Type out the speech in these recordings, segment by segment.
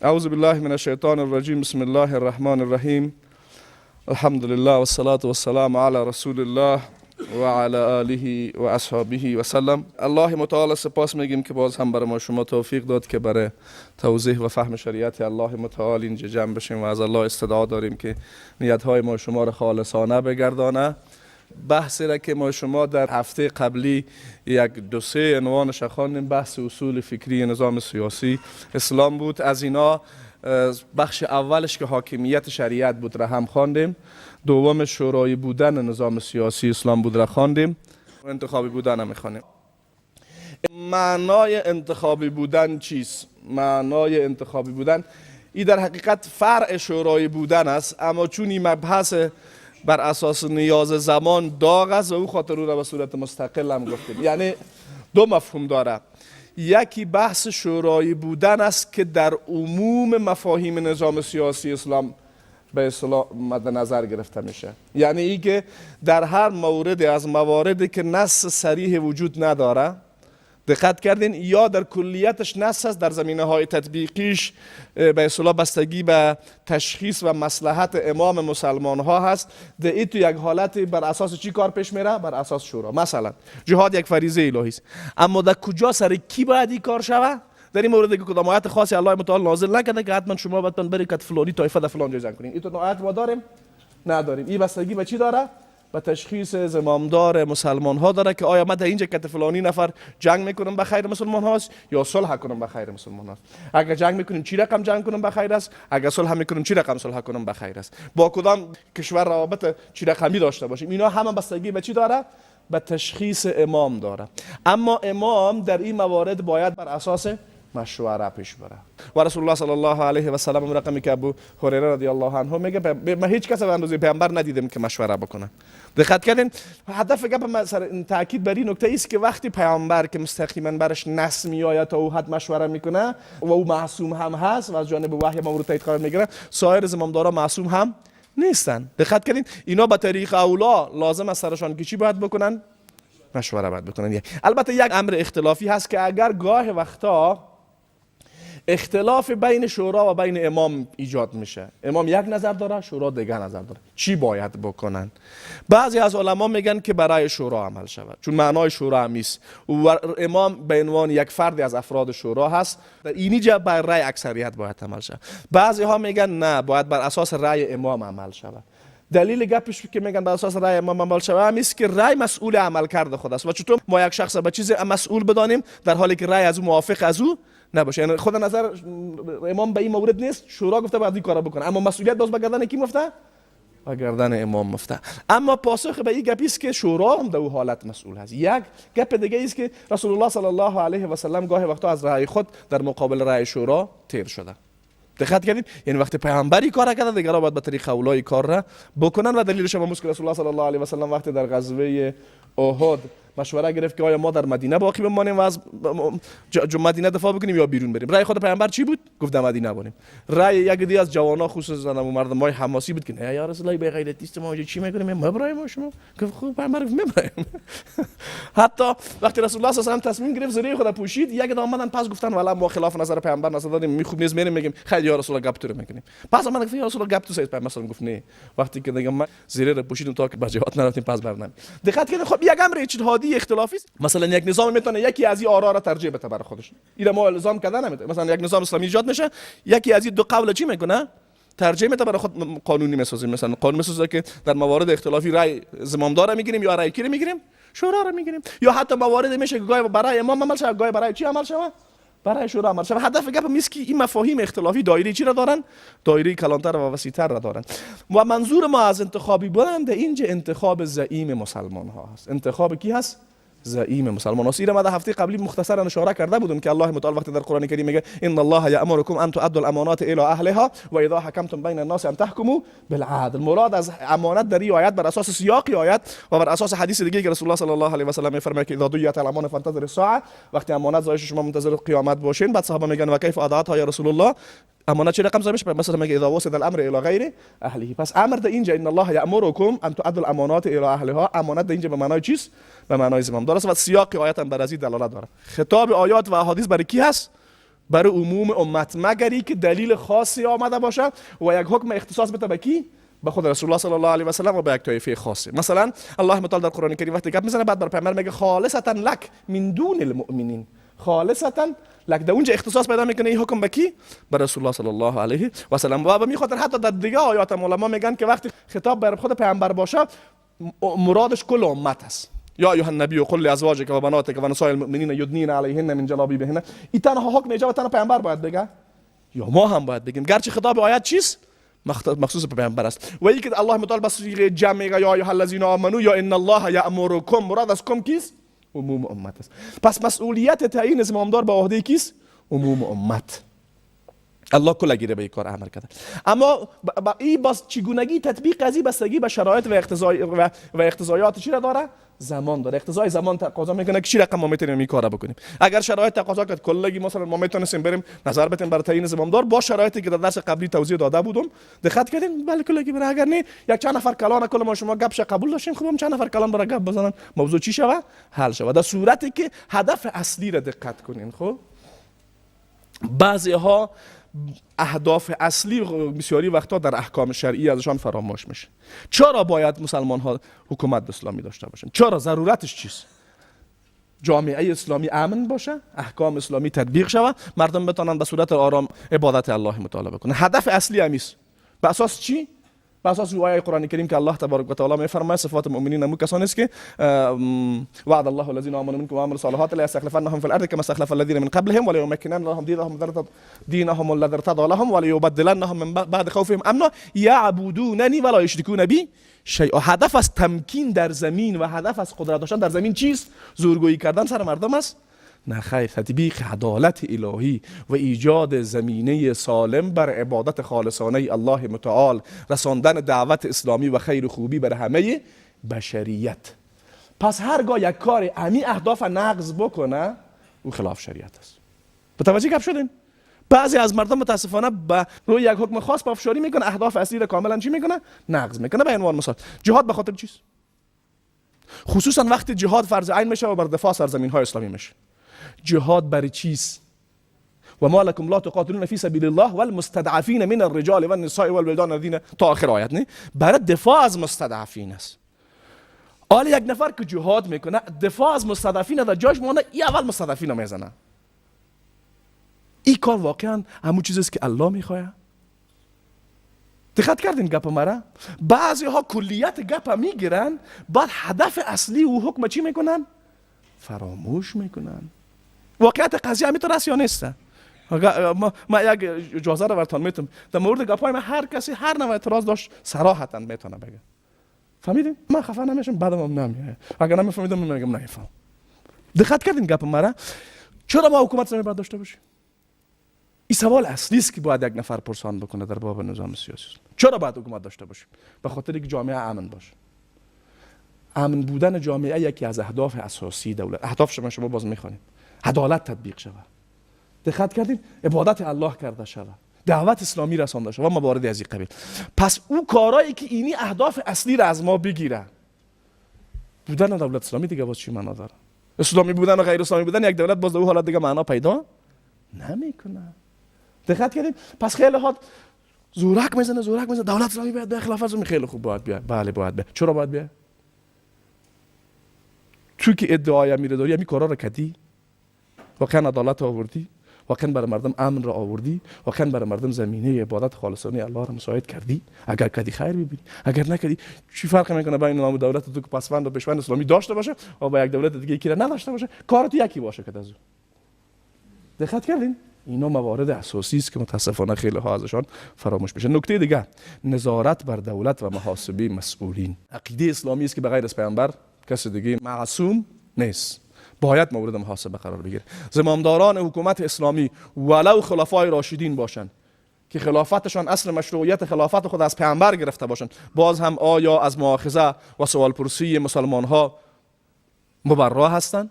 اعوذ بالله من الشیطان الرجیم. بسم الله الرحمن الرحیم. الحمد لله والصلاة والسلام على رسول الله و علی آله و اصحابه و سلم. الله متعال سپاس میگیم که باز هم برای ما شما توفیق داد که برای توضیح و فهم شریعت الله متعال اینجا جمع بشیم و از الله استدعا داریم که نیتهای ما شما را خالصانه بگردانه. بحثی را که ما شما در هفته قبلی یک دو سه عنوانش خواندیم، بحث اصول فکری نظام سیاسی اسلام بود. از اینا بخش اولش که حاکمیت شریعت بود را هم خواندیم، دوم شورای بودن نظام سیاسی اسلام بود را خواندیم، انتخابی بودن هم میخوانیم. معنای انتخابی بودن چیست؟ معنای انتخابی بودن این در حقیقت فرع شورای بودن است، اما چون این مبحث بر اساس نیاز زمان داغ است و او خاطر او را به صورت مستقل هم گفتیم. یعنی دو مفهوم داره. یکی بحث شورای بودن است که در عموم مفاهیم نظام سیاسی اسلام به اصطلاح مد نظر گرفته میشه. یعنی ای که در هر مورد از مواردی که نص صریح وجود نداره، دقت کردین، یا در کلیتش نص است، در زمینه های تطبیقیش به اصطلاح بستگی به تشخیص و مصلحت امام مسلمان ها هست، در این تو یک حالت بر اساس چی کار پیش میره؟ بر اساس شورا. مثلا جهاد یک فریضه الهی است، اما در کجا سر کی باید این کار شوه؟ در این مورد که کدام آیت خاصی الله متعال نازل نکرده که حتما شما باید برید که فلانی طایفه در فلان جای جنگ کنین. این تو آیت ما داریم؟ نداریم. این بستگی به چی داره؟ به تشخیص زمامدار مسلمان ها داره که آیا من در اینجا که فلانی نفر جنگ میکنم به خیر مسلمان هاست یا صلح کنم به خیر مسلمان هاست. اگر جنگ میکنیم چی رقم جنگ کنم به خیر است، اگر صلح میکنیم چی رقم صلح کنم به خیر است، با کدام کشور روابط چی رقمی داشته باشیم. اینا همه بستگی به چی داره؟ به تشخیص امام داره. اما امام در این موارد باید بر اساس مشوره پیش بره. و رسول الله صلی الله علیه و سلم رقمی که ابو هریره رضی الله عنه میگه من هیچ کس به اندازه پیامبر ندیدم که مشوره بکنه. دقت کردین؟ هدف گپ من سر تاکید بر این نکته است که وقتی پیامبر که مستقیما برش نص میآید تا او حد مشوره میکنه و او معصوم هم هست و از جانب وحی مورد تایید قرار میگیره، سایر زمامدارا معصوم هم نیستن. دقت کردین؟ اینا به طریق اولا لازم است سرشان که چی باید بکنن؟ مشوره باید بکنن. البته یک امر اختلافی هست که اگر گاه وقتا اختلاف بین شورا و بین امام ایجاد میشه، امام یک نظر داره، شورا دیگر نظر داره، چی باید بکنن؟ بعضی از علما میگن که برای شورا عمل شود، چون معنای شورا همیست و امام به عنوان یک فرد از افراد شورا هست، در اینی جا بر رأی اکثریت باید عمل شود. بعضی ها میگن نه، باید بر اساس رأی امام عمل شود. دلیل گپش که میگن بر اساس رأی امام عمل شود همیست که رأی مسئول عمل کرده خود است و چطور ما یک شخص به چیز مسئول بدانیم در حالی که رأی از او موافق از او نباشه. یعنی خود نظر امام به این مورد نیست، شورا گفته باید این کارا بکنه، اما مسئولیت باز به گردن کی مفته؟ به گردن امام مفته. اما پاسخ به این گپی است که شورا هم در اون حالت مسئول هست. یک گپ دیگه است که رسول الله صلی الله علیه و سلم گاهی وقتا از رأی خود در مقابل رأی شورا تیر شده. دقت کردید؟ یعنی وقتی پیامبری کار کرده دیگران باید به طریق اولای کار را بکنن و دلیلش هم رسول الله صلی الله علیه و سلم وقتی در غزوه احد مشوره گرفت که آیا ما در مدینه باقی بمانیم و از مدینه دفاع بکنیم یا بیرون بریم. رأی خود پیامبر چی بود؟ گفت در مدینه بمانیم. رأی یک دی از جوانا خصوصا زنان و مردمای حماسی بود که نه یا رسول الله به غیرتیست ما چی میکنیم؟ مبرای ما شما. گفت خوب پیامبر مبرایم. حتی وقتی رسول الله صلی الله علیه و تصمیم گرفت زره خود پوشید، یک دامادن پس گفتن والا ما خلاف نظر پیامبر نظر داریم، می خوب نیست میریم میگیم خیر یا رسول الله گپ تو میکنیم. پس من گفتم یا رسول الله گپ تو سید پیامبر گفت نه، وقتی که دیگه ما زره رو پوشیدیم تا که به جهاد نرفتیم پس برنامه. دقت کنید، خب یک امر اجتهادی اختلافی است. مثلا یک نظام میتونه یکی از این آرا را ترجیح بده برای خودش، این ما الزام کردن نمیتونه. مثلا یک نظام اسلامی ایجاد میشه، یکی از این دو قول چی میکنه؟ ترجیح میده برای خود قانونی میسازیم. مثلا قانون میسازه که در موارد اختلافی رأی زمامدار میگیریم یا رأی کی رو میگیریم؟ شورا رو میگیریم. یا حتی موارد میشه که گاهی برای امام عمل شود، گاهی برای چی عمل شود؟ برای شورا عمل شود. هدف گپ میست که این مفاهیم اختلافی دایره چی را دارن؟ دایره کلانتر و وسیع‌تر را دارن. و منظور ما از انتخابی بودن اینجا انتخاب زعیم مسلمان ها هست. انتخاب کی هست؟ زعیم مسلمان هست. این ما در هفته قبلی مختصرا اشاره کرده بودم که الله متعال وقتی در قرآن کریم میگه ان الله یأمرکم ان تؤدوا الامانات الی اهلها و اذا حکمتم بین الناس ان تحکموا بالعدل. مراد از امانت در این آیت بر اساس سیاق آیت و بر اساس حدیث دیگه که رسول الله صلی الله علیه و سلم میفرماید که اذا دعیت الامانه فانتظروا الساعه، وقتی امانت زایش شما منتظر قیامت باشین. بعد صحابه میگن و کیف اضاعتها یا رسول الله، امانت چه رقم زایش؟ مثلا میگه اذا وصل الامر الی غیر اهله. پس امر در اینجا ان الله یأمرکم ان تؤدوا الامانات الی اهلها، امانت در اینجا به معنای چیست؟ به معنای زمام داره و سیاق آیات هم بر از این دلالت داره. خطاب آیات و احادیث برای کی هست؟ برای عموم امت، مگری که دلیل خاصی آمده باشه و یک حکم اختصاص بده به کی؟ به خود رسول الله صلی الله علیه و سلم و به یک طایفه خاصه. مثلا الله متعال در قرآن کریم وقتی گپ میزنه بعد بر پیامبر میگه خالصتا لک من دون المؤمنین، خالصتا لک، در اونجا اختصاص پیدا میکنه این حکم به کی؟ به رسول الله صلی الله علیه و سلم. و به می خاطر حتی در دیگه آیات علما میگن که وقتی خطاب بر خود پیامبر باشه مرادش کل امت است. یا ایها النبی قل لازواجک و بناتک و نساء المؤمنین یدنین علیهن من جلابیبهن. این تنها حکم اجابه تنها پیامبر باید بگه یا ما هم باید بگیم، گرچه خطاب آیات چیست؟ مخصوص به پیامبر است. و اینکه الله متعال به صیغه جمع میگه یا ایها الذین آمنوا یا ان الله یأمرکم، مراد از کم کیست؟ عموم امت است. پس مسئولیت تعیین زمامدار به عهده کیست؟ عموم امت. الله کلگیره به این کار عمل کرده. اما این باز چگونگی تطبیق قضیه بستگی به شرایط و اقتضایات چی را داره؟ زمان داره. اقتضای زمان تقاضا میکنه که چی رقم ما میتونیم این کارا بکنیم. اگر شرایط تقاضا کرد کلگی مثلا ما میتونیم بریم نظر بدیم برای تعیین زمامدار با شرایطی که در درس قبلی توضیح داده بودم، دقت کردین؟ بله کلگی برای. اگر نه یک چند نفر کلان کل ما شما گپش قبول داشتیم، خب هم چند نفر کلان برای گپ بزنن موضوع چی شوه؟ حل شوه. در صورتی که هدف اصلی را دقت کنین. خب بعضی ها اهداف اصلی بسیاری وقتا در احکام شرعی ازشان فراموش میشه. چرا باید مسلمان ها حکومت اسلامی داشته باشن؟ چرا؟ ضرورتش چیست؟ جامعه اسلامی امن باشه، احکام اسلامی تطبیق شود، مردم بتونن به صورت آرام عبادت الله متعال بکنن. هدف اصلی همیست. به اساس چی؟ به اساس آیه قرآن کریم که الله تبارک و تعالی میفرماید صفات مؤمنین همون کسانی است که وعد الله الذین آمنوا منکم و عملوا الصالحات لیستخلفنهم فی الارض کما استخلف الذین من قبلهم ولیمکنن لهم دینهم الذی ارتضی لهم ولیبدلنهم من بعد خوفهم امنا یعبدوننی ولا یشرکون بی شیئا. هدف از تمکین در زمین و هدف از قدرت داشتن در زمین چیست؟ زورگویی کردن سر مردم است؟ نه خیر، تطبیق عدالت الهی و ایجاد زمینه سالم بر عبادت خالصانه الله متعال، رساندن دعوت اسلامی و خیر و خوبی بر همه بشریت. پس هرگاه یک کار امی اهداف نقض بکنه او خلاف شریعت است. متوجه گپ شدین؟ بعضی از مردم متاسفانه به روی یک حکم خاص پافشاری میکنه، اهداف اصلی را کاملا چی میکنه؟ نقض میکنه. به عنوان مثال جهاد به خاطر چیست؟ خصوصا وقتی جهاد فرض عین میشه و بر دفاع سرزمین های اسلامی میشه. جهاد برای چیست؟ و ما لکم لا تقاتلون فی سبیل الله والمستضعفین من الرجال والنساء والولدان الذین، تا آخر آیت. نه برای دفاع از مستضعفین است. حالا یک نفر که جهاد میکنه دفاع از مستضعفین در جاش مونه، ای اول مستضعفین رو میزنه. این کار واقعا همون چیزی است که الله میخواد؟ دقت کردین گپ مرا؟ بعضی ها کلیت گپ میگیرن بعد هدف اصلی و حکم چی میکنن؟ فراموش میکنن. واقعیت قضیه همیتون است یا نیست؟ ما یک اجازه رو براتون میتونم در مورد گپای من هر کسی هر نوع اعتراض داشت صراحتا میتونه بگه. فهمیدین؟ من خفه نمیشم، بعدم هم نمیاد. اگر نمیفهمیدم میگم نمیفهم. دقت کردین گپ مرا؟ چرا ما حکومت اسلامی باید داشته باشیم؟ این سوال اصلی است که باید یک نفر پرسان بکنه در باب نظام سیاسی. چرا باید حکومت داشته باشیم؟ به خاطر اینکه جامعه امن باشه. امن بودن جامعه یکی از اهداف اساسی دولت. اهداف شما باز میخوانیم. عدالت تطبیق شود. دقت کردین؟ عبادت الله کرده شود. دعوت اسلامی رسانده شود و مواردی از این قبیل. پس او کارایی که اینی اهداف اصلی را از ما بگیره، بودن دولت اسلامی دیگه باز چی معنا داره؟ اسلامی بودن و غیر اسلامی بودن یک دولت باز در اون حالت دیگه معنا پیدا نمیکنه. دقت کردین؟ پس خیلی ها زورک میزنه دولت اسلامی باید به خلافت اسلامی، خیلی خوب باید بیاد. بله باید بیاد. چرا باید بیاد؟ تو که ادعای امیر داری همین کارا را کردی، واقعا عدالت آوردی، واقعا برای مردم امن را آوردی، واقعا برای مردم زمینه عبادت خالصانه الله را مساعد کردی. اگر کردی خیر ببینی، اگر نکردی چی فرق میکنه بین نام دولت تو که پسوند و پیشوند اسلامی داشته باشه و با یک دولت دیگه یکی را نداشته باشه، کارت یکی باشه که از. دقت کردین؟ اینا موارد اساسی است که متاسفانه خیلی ها ازشان فراموش میشه. نکته دیگه، نظارت بر دولت و محاسبه مسئولین. عقیده اسلامی است که بغیر از پیامبر کسی دیگه معصوم نیست، باید مورد محاسبه قرار بگیره. زمامداران حکومت اسلامی ولو خلفای راشدین باشن که خلافتشان اصل مشروعیت خلافت خود از پیامبر گرفته باشن، باز هم آیا از مؤاخذه و سوال پرسی مسلمان ها مبرا هستند؟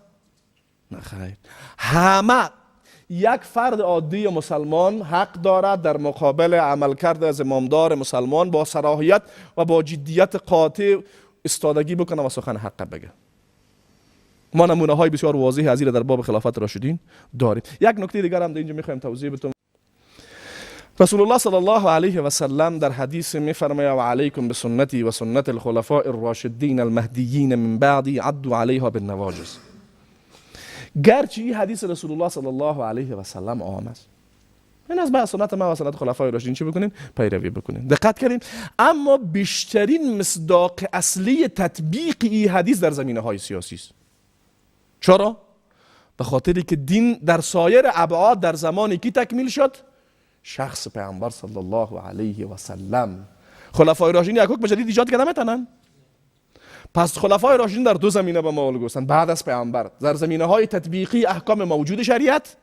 نه خیر. همه یک فرد عادی مسلمان حق دارد در مقابل عملکرد زمامدار مسلمان با صراحت و با جدیت قاطع استادگی بکنه و سخن حق بگه. ما نمونه های بسیار واضحی از این در باب خلافت راشدین داریم. یک نکته دیگر هم در اینجا میخوایم توضیح بدم. رسول الله صلی الله علیه و سلم در حدیث میفرماید و علیکم بسنتی و سنت الخلفاء الراشدین المهدیین من بعدی عضوا علیها بالنواجذ. گرچه این حدیث رسول الله صلی الله علیه و سلم عام است، این از بعد سنت ما و سنت خلفای راشدین چی بکنین؟ پیروی بکنین. دقت کردین؟ اما بیشترین مصداق اصلی تطبیق این حدیث در زمینه های سیاسی است. چرا؟ به خاطری که دین در سایر ابعاد در زمانی که تکمیل شد، شخص پیامبر صلی الله علیه و سلم. خلفای راشدین یک حکم جدید ایجاد کردن میتونن؟ پس خلفای راشدین در دو زمینه به ما الگو هستند بعد از پیامبر، در زمینه های تطبیقی احکام موجود شریعت،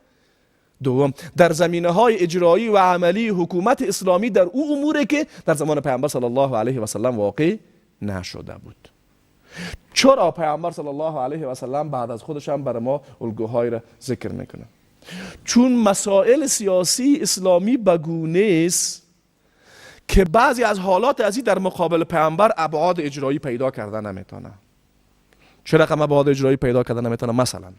دوم در زمینه های اجرایی و عملی حکومت اسلامی در او اموری که در زمان پیامبر صلی الله علیه و سلم واقع نشده بود. چرا پیامبر صلی الله علیه و سلم بعد از خودش هم برای ما الگوهای را ذکر میکنه؟ چون مسائل سیاسی اسلامی بگونه است که بعضی از حالات ازی در مقابل پیامبر ابعاد اجرایی پیدا کردن نمیتونه. چه رقم ابعاد اجرایی پیدا کردن نمیتونه؟ مثلا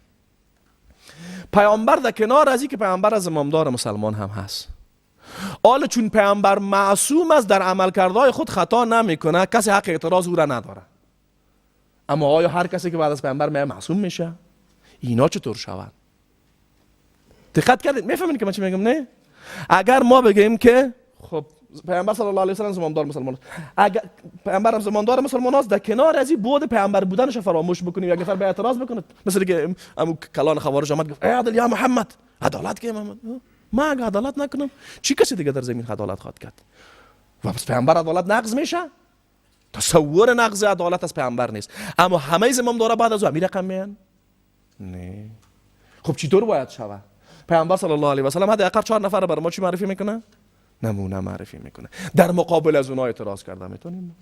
پیامبر در کنار ازی که پیامبر از امامدار مسلمان هم هست، حالا چون پیامبر معصوم است در عملکردهای خود خطا نمیکنه، کسی حق اعتراض او را نداره. اما آیا هر کسی که بعد از پیامبر معصوم میشه؟ اینا چطور شود؟ دقت کردید؟ میفهمید که من چی میگم؟ نه؟ اگر ما بگیم که خب پیامبر صلی الله علیه و سلم زمامدار مسلمان است، اگر پیامبر هم زمامدار مسلمان است، در کنار از این بود پیامبر بودنش فراموش بکنیم، یک نفر به اعتراض بکنه، مثل که کلان خوارج آمد گفت ای عدل یا محمد، عدالت که محمد، ما اگه عدالت نکنم چی کسی دیگه در زمین عدالت خواهد کرد؟ و پس پیامبر عدالت نقض میشه؟ تصور نقض عدالت از پیامبر نیست، اما همه زمامدارا بعد از او همین رقم میان؟ نه. خب چطور باید شود؟ پیامبر صلی الله علیه و سلم حداقل 4 نفر برای ما چی معرفی میکنه؟ نمونه معرفی میکنه. در مقابل از اونها اعتراض کرده میتونیم.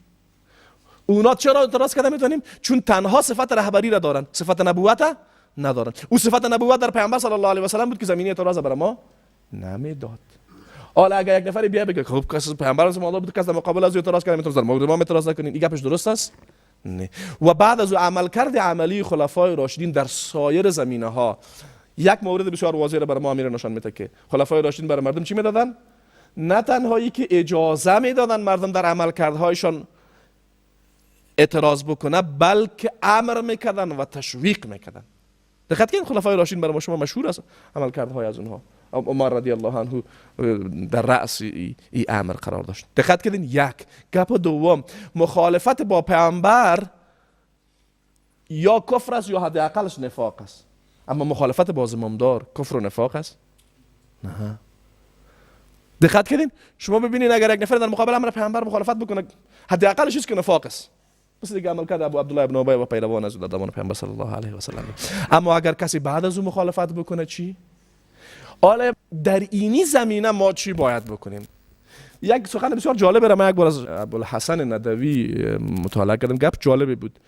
اونا چرا اعتراض کرده میتونیم؟ چون تنها صفت رهبری را دارن، صفت نبوت ندارن. او صفت نبوت در پیامبر صلی الله علیه و سلم بود که زمینه اعتراض برای ما نمیداد. حالا اگه یک نفر بیا بگه خب کس پیامبر از ما بود که در مقابل از اعتراض کرده میتونه در مورد ما اعتراض نکنین، این گپش درست است؟ نه. و بعد از عملکرد عملی خلفای راشدین در سایر زمینه ها، یک مورد بسیار واضح را برای ما امیر نشان میده که خلفای راشدین برای مردم چی میدادن؟ نه تنهایی که اجازه میدادن مردم در عملکردهایشان اعتراض بکنه، بلکه امر میکردن و تشویق میکردن. دقت کنید خلفای راشدین برای شما مشهور است عملکردهای از اونها. عمر رضی الله عنه در رأس ای امر قرار داشت. دقت کنید. یک گپ دوم، مخالفت با پیامبر یا کفر است یا حداقلش نفاق است. اما مخالفت با زمامدار کفر و نفاق است؟ نه. دقت کردین؟ شما ببینید اگر یک نفر در مقابل امر پیامبر مخالفت بکنه، حداقلش چیزی که نفاق است. مثل دیگه عمل کرد ابو عبدالله ابن ابی و پیروان از زمان پیامبر صلی الله علیه و سلم. اما اگر کسی بعد از اون مخالفت بکنه چی؟ حالا در اینی زمینه ما چی باید بکنیم؟ یک سخن بسیار جالب را من یک بار از ابوالحسن ندوی مطالعه کردم، گپ جالبی بود.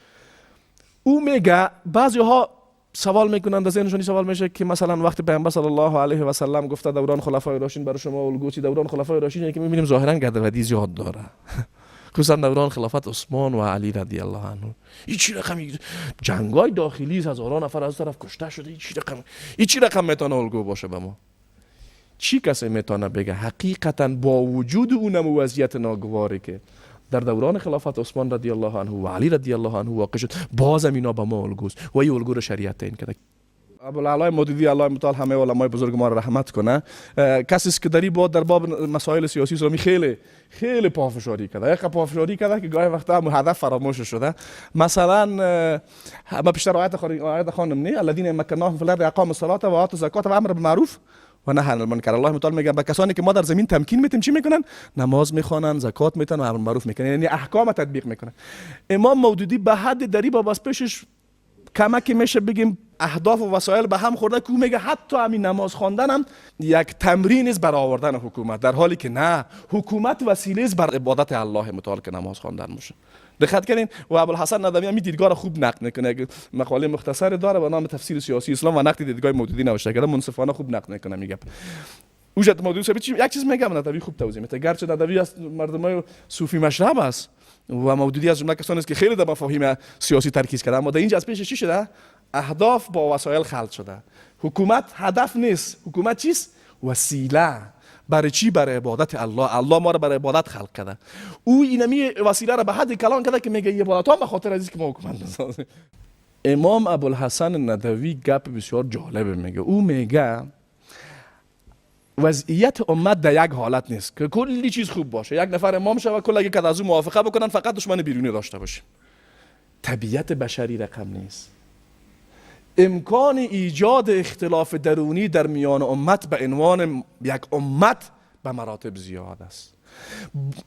او میگه بعضی‌ها سوال میکنند، از ذهنشون سوال میشه که مثلا وقتی پیامبر صلی الله علیه و سلم گفته دوران خلفای راشدین برای شما الگوچی، دوران خلفای راشدین که میبینیم ظاهرا گردردی زیاد داره، خصوصا دوران خلافت عثمان و علی رضی الله عنه. این چی رقم جنگای داخلی هزاران نفر از طرف کشته شده، این چی رقم میتونه الگو باشه به ما؟ چی کسی میتونه بگه حقیقتا با وجود اون وضعیت ناگواری که در دوران خلافت عثمان رضی الله عنه و علی رضی الله عنه واقع شد، باز اینا به ما الگوست و این الگو رو شریعت تعیین کرده. ابوالعلا مودودی الله متعال همه علمای بزرگ ما رو رحمت کنه، کسی است که در باب مسائل سیاسی اسلامی خیلی پافشاری کرده. یک پافشاری کرده که گاهی وقتا هدف فراموش شده. مثلا ما بیشتر آیت خوانم نه الذين مكناهم في الارض اقاموا الصلاه و آتوا الزکات و امر بالمعروف و نهی عن المنکر. الله متعال میگه به کسانی که ما در زمین تمکین میتیم چی میکنن؟ نماز میخوانن، زکات میتن و امر معروف میکنن، یعنی احکام تطبیق میکنن. امام مودودی به حد دری با بس پیشش کمکی میشه بگیم اهداف و وسایل به هم خورده که میگه حتی همین نماز خواندن هم یک تمرین است برای آوردن حکومت، در حالی که نه، حکومت وسیله است بر عبادت الله متعال که نماز خواندن باشه. دقت کردین؟ و ابوالحسن ندوی هم دیدگاه را خوب نقد میکنه، مقاله مختصر داره به نام تفسیر سیاسی اسلام و نقد دیدگاه مودودی نوشته کرده، منصفانه خوب نقد میکنه. میگه وجود مودودی یک چیز میگم ندوی خوب توضیح میده، گرچه ندوی از مردمای صوفی مشرب است و مودودی از جمله کسانی است که خیلی در مفاهیم سیاسی ترکیز کرده، اما در اینجا از پیش چی شده؟ اهداف با وسایل خلق شده. حکومت هدف نیست، حکومت چیست؟ وسیله. برای چی؟ برای عبادت الله. الله ما رو برای عبادت خلق کرده. او اینمی وسیله رو به حد کلان کرده که میگه عبادت ها به خاطر از که ما حکومت بسازیم. امام ابوالحسن ندوی گپ بسیار جالب میگه. او میگه وضعیت امت در یک حالت نیست که کلی چیز خوب باشه، یک نفر امام شود کل اگه که از او موافقه بکنن فقط دشمن بیرونی داشته باشه. طبیعت بشری رقم نیست. امکان ایجاد اختلاف درونی در میان امت به عنوان یک امت به مراتب زیاد است.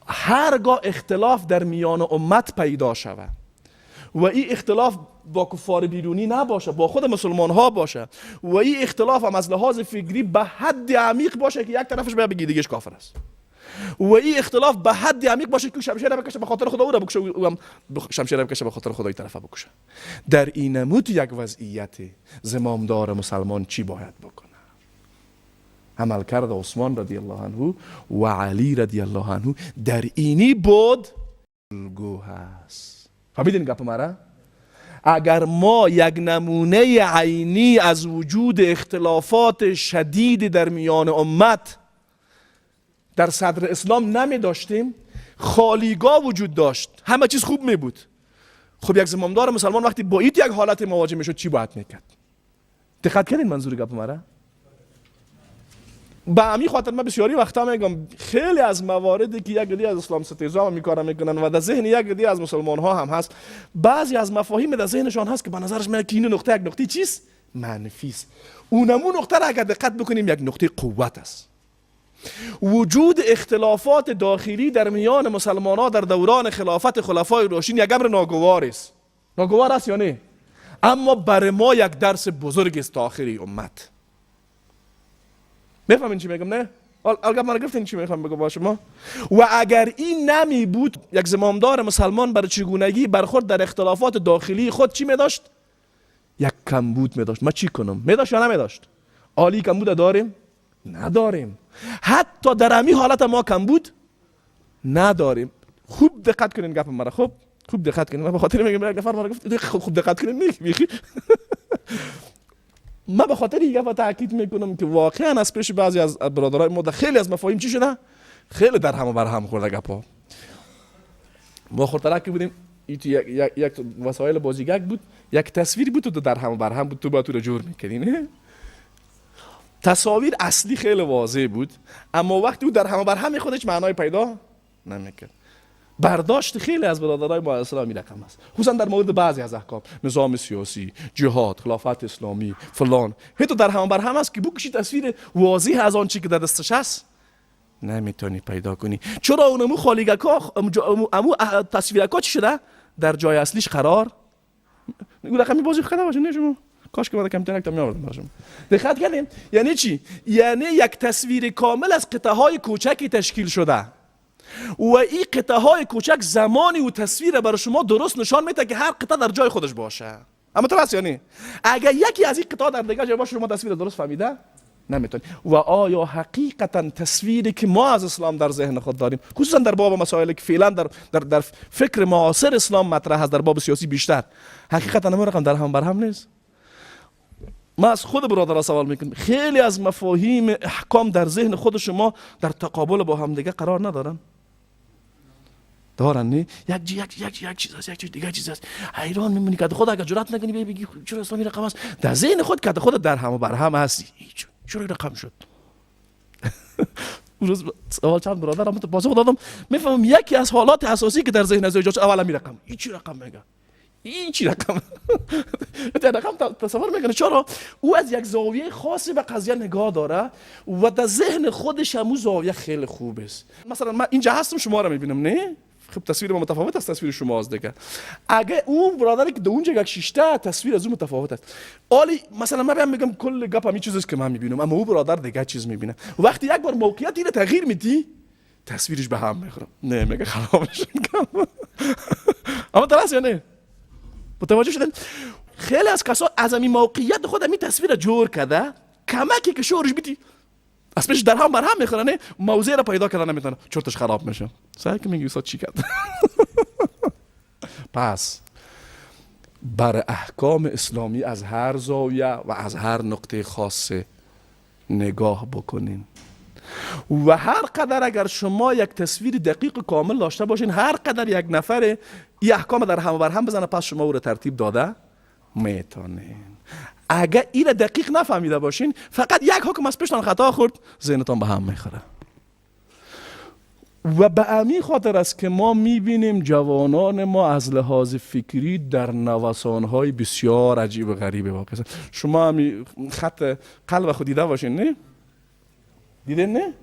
هرگاه اختلاف در میان امت پیدا شود و این اختلاف با کفار بیرونی نباشه، با خود مسلمان ها باشه و این اختلاف هم از لحاظ فکری به حد عمیق باشه که یک طرفش بگه دیگهش کافر است و این اختلاف به حد عمیق باشه که شمشیر بکشه به خاطر خدا او را بکشه و هم شمشیر بکشه به خاطر خدای طرفه بکشه. در این نمود یک وضعیت زمامدار مسلمان چی باید بکنه؟ عمل کرد عثمان رضی الله عنه و علی رضی الله عنه در اینی بود الگو هست. فهمیدین گپ مرا؟ اگر ما یک نمونه عینی از وجود اختلافات شدید در میان امت در صدر اسلام نمی داشتیم، خالیگاه وجود داشت، همه چیز خوب می بود، خب یک زمامدار مسلمان وقتی با این یک حالت مواجه می شد چی باید میکرد؟ دقت کردین منظور گپ مرا؟ به همین خاطر من بسیاری وقتا میگم خیلی از مواردی که یک عده از اسلام ستیزا هم میکارن میکنن و در ذهن یک عده از مسلمان ها هم هست، بعضی از مفاهیم در ذهنشان هست که به نظرش میاد که این نقطه یک نقطه چیست؟ منفی است. اونمون نقطه را اگر دقت بکنیم یک نقطه قوت است. وجود اختلافات داخلی در میان مسلمان ها در دوران خلافت خلفای راشدین یک امر ناگوار است. ناگوار است یا نه؟ اما برای ما یک درس بزرگ است تا آخری امت. میفهمین چی میگم نه؟ الگب من گفتین چی میخوام بگم با شما؟ و اگر این نمی بود یک زمامدار مسلمان برای چگونگی برخورد در اختلافات داخلی خود چی میداشت؟ یک کمبود میداشت. ما چی کنم؟ میداشت یا نمیداشت؟ عالی کمبود داریم؟ نداریم. حتی در همین حالت ما کمبود نداریم. خوب دقت کنین گپ مرا. خوب دقت کنین. من به خاطر میگم یک نفر مرا گفت خوب دقت کنین میخی. من به خاطر این گپ تاکید میکنم که واقعا از پیش بعضی از برادرای ما خیلی از مفاهیم چی شده؟ خیلی در هم و بر هم خورده گپا. ما خورترک بودیم، یک وسایل بازیگک بود، یک تصویر بود و در هم و بر هم بود، تو با تو رو جور میکنین. تصاویر اصلی خیلی واضح بود اما وقتی او در هم و بر هم خودش معنای پیدا نمیکرد. برداشت خیلی از برادرای ما اسلامی رقم است، خصوصا در مورد بعضی از احکام، نظام سیاسی، جهاد، خلافت اسلامی، فلان، حتی در هم بر هم است که بکشی تصویر واضح از آن چی که در دستش هست نمیتونی پیدا کنی. چرا اونمو خالیگکا امو تصویرکا چی شده؟ در جای اصلیش قرار میگه رقمی بازی خدا باشه نه شما. کاش که من کمتر نکتم میآوردم باشم. دقت کردین؟ یعنی چی؟ یعنی یک تصویر کامل از قطعه های کوچکی تشکیل شده و این قطعه های کوچک زمانی و تصویر برای شما درست نشان میده که هر قطعه در جای خودش باشه. اما درست یعنی اگر یکی از این قطعه در دیگه جای باشه شما تصویر درست فهمیده نمیتونی. و آیا حقیقتا تصویری که ما از اسلام در ذهن خود داریم، خصوصا در باب مسائلی که فعلا در فکر معاصر اسلام مطرح است، در باب سیاسی بیشتر، حقیقتا همون رقم در هم بر هم نیست؟ ما از خود برادرها سوال میکنیم، خیلی از مفاهیم احکام در ذهن خود شما در تقابل با هم دیگه قرار ندارن؟ دارن نه؟ یک چیز است، یک چیز دیگه چیز است. حیران میمونی که خود اگر جرأت نکنی بگی چرا اسلامی رقم است، در ذهن خود که خود در هم و بر هم هستی، چرا رقم شد؟ اون روز سوال چند برادرم پاسخ دادم، میفهمم یکی از حالات اساسی که در ذهن از ایجاد اولا می رقم، این چی رقم میگه؟ این چی رقم؟ در رقم تصور میکنه. چرا؟ او از یک زاویه خاصی به قضیه نگاه داره و در ذهن خودش هم زاویه خیلی خوب است. مثلا من اینجا هستم شما رو میبینم، نه؟ خب تصویر ما متفاوت است تصویر شما از دیگه. اگه اون برادری که در اونجا یک شیشته تصویر از اون متفاوت است. عالی مثلا من میگم کل گپ همین چیزی است که من میبینم اما اون برادر دیگه چیز میبینه. وقتی یک بار موقعیت اینو تغییر میدی تصویرش به هم میخوره. نه میگه خرابش میکنم. اما درست یا نه؟ متوجه شدن؟ خیلی از کسا از همین موقعیت خود همین تصویر جور کرده کمکی که شورش بیتی از پیش در هم بر هم میخورنه موضوع را پیدا کردن نمیتونه چرتش خراب میشه. سعی که میگی استاد چی کرد؟ پس بر احکام اسلامی از هر زاویه و از هر نقطه خاص نگاه بکنین. و هر قدر اگر شما یک تصویر دقیق کامل داشته باشین، هر قدر یک نفر این احکام در هم بر هم بزنه، پس شما او را ترتیب داده میتونین. اگر این را دقیق نفهمیده باشین، فقط یک حکم از پیشتان خطا خورد، ذهنتان به هم میخوره. و به همین خاطر است که ما میبینیم جوانان ما از لحاظ فکری در نوسانهای بسیار عجیب و غریب واقع است. شما همین خط قلب خود دیده باشین، نه؟ دیدین نه؟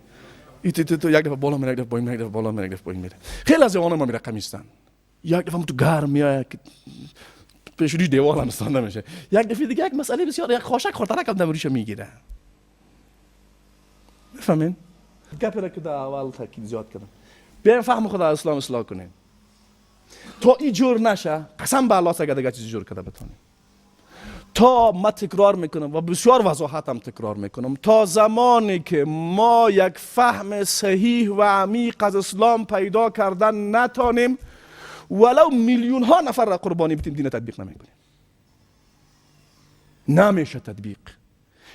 یک دفعه بالا میره، یک دفعه پایین میره، یک دفعه بالا میره، یک دفعه پایین میره. خیلی از جوانان ما رقمی هستن. یک دفعه تو گرم میاد، پیش روی دیوار هم استانده میشه. یک دفعه دیگه یک مسئله بسیار، یک خاشک خورترک هم در رویش میگیره. میفهمین؟ گپی را که در اول تاکید زیاد کردم، بیاین فهم خود اسلام اصلاح کنیم تا این جور نشه. قسم به الله اگر دیگه چیزی جور کرده بتونیم، تا ما تکرار میکنم و بسیار وضاحت هم تکرار میکنم، تا زمانی که ما یک فهم صحیح و عمیق از اسلام پیدا کردن نتانیم، ولو میلیون ها نفر را قربانی بدیم، دین تطبیق نمیکنیم. نمیشه تطبیق.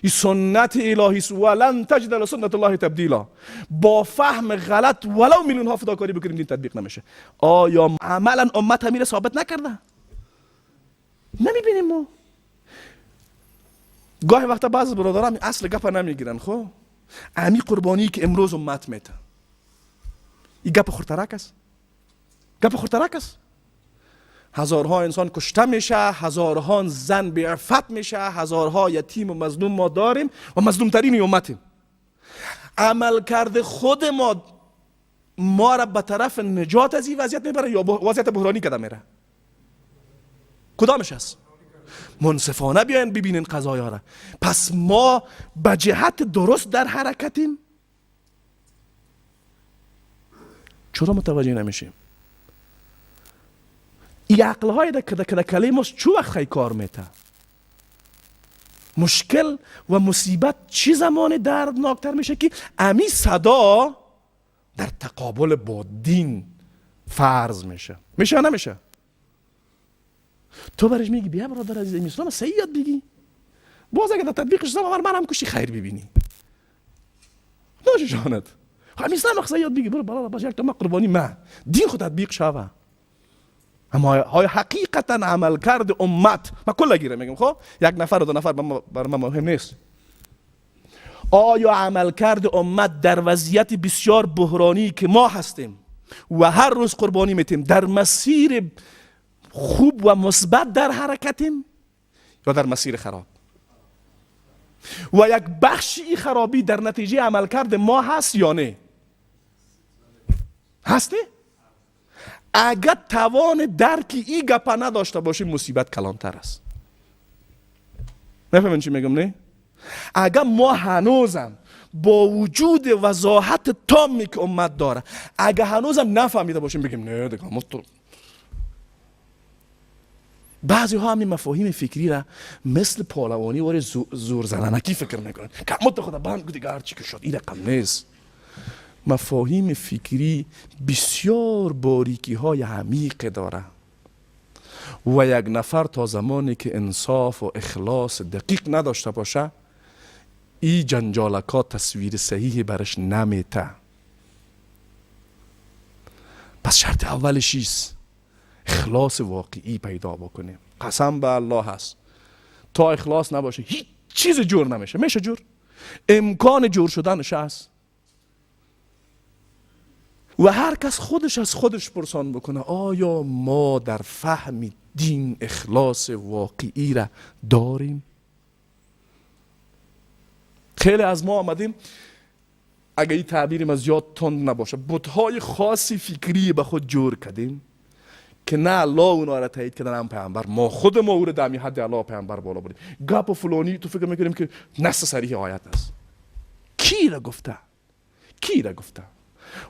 این سنت الهی است، ولن تجد لسنت الله تبدیلا. با فهم غلط ولو میلیون ها فداکاری بکنیم، دین تطبیق نمیشه. آیا عملا امت همین ثابت نکرده؟ نمیبینیم ما. گاهی وقتا بعضی برادران اصل گپ نمیگیرن. خب امی قربانی که امروز امت میته، این گپ خورترک است. گپ خورترک است. هزارها انسان کشته میشه، هزارها زن بی عفت میشه، هزارها یتیم و مظلوم ما داریم و مظلوم ترین امتیم. عمل کرده خود ما را به طرف نجات از این وضعیت میبره یا وضعیت بحرانی کده میره؟ کدامش است؟ منصفانه بیاین ببینین قضایا را. پس ما به جهت درست در حرکتیم. چرا متوجه نمیشیم؟ این عقلهای که کلماست چو وقت خیلی کار میته؟ مشکل و مصیبت چی زمان دردناکتر میشه که امی صدا در تقابل با دین فرض میشه. میشه یا نمیشه؟ تو برش میگی بیا برادر عزیز اسلام صحیح یاد بگی، باز اگه در تطبیقش زمان منم کشی خیر ببینی ناشه جانت. همین اسلام صحیح یاد بگی، برو بالا باش یک تا ما قربانی ما دین خود تطبیق شوه. اما های حقیقتا عمل کرد امت، ما کلا گیره میگم، خب یک نفر و دو نفر بر ما مهم نیست. آیا عمل کرد امت در وضعیت بسیار بحرانی که ما هستیم و هر روز قربانی میتیم، در مسیر خوب و مثبت در حرکتیم یا در مسیر خراب؟ و یک بخشی خرابی در نتیجه عمل کرد ما هست یا نه؟ هستی؟ اگر توان درک این گپا نداشته باشیم مصیبت کلانتر است. نفهمین چی میگم نه؟ اگر ما هنوزم با وجود وضاحت تامی که امت داره، اگر هنوزم نفهمیده باشیم بگیم نه دیگه بعضی ها همین مفاهیم فکری را مثل پهلوانی و زور زنانکی فکر میکنن که مت خدا بند دیگه هرچی که شد این رقم نیست. مفاهیم فکری بسیار باریکی های عمیق داره و یک نفر تا زمانی که انصاف و اخلاص دقیق نداشته باشه، این جنجالکات تصویر صحیح برش نمیته. پس شرط اولش ایست اخلاص واقعی پیدا بکنیم. قسم به الله هست تا اخلاص نباشه هیچ چیز جور نمیشه. میشه جور؟ امکان جور شدنش هست. و هر کس خودش از خودش پرسان بکنه آیا ما در فهم دین اخلاص واقعی را داریم؟ خیلی از ما آمدیم، اگه این تعبیریم از یاد تند نباشه، بت‌های خاصی فکری به خود جور کردیم که نه الله اونا را تایید کردن هم پیامبر، ما خود ما او را در حد الله پیامبر بالا بردیم. گپ و فلانی تو فکر میکنیم که نص صریح آیت است. کی را گفته؟ کی را گفته؟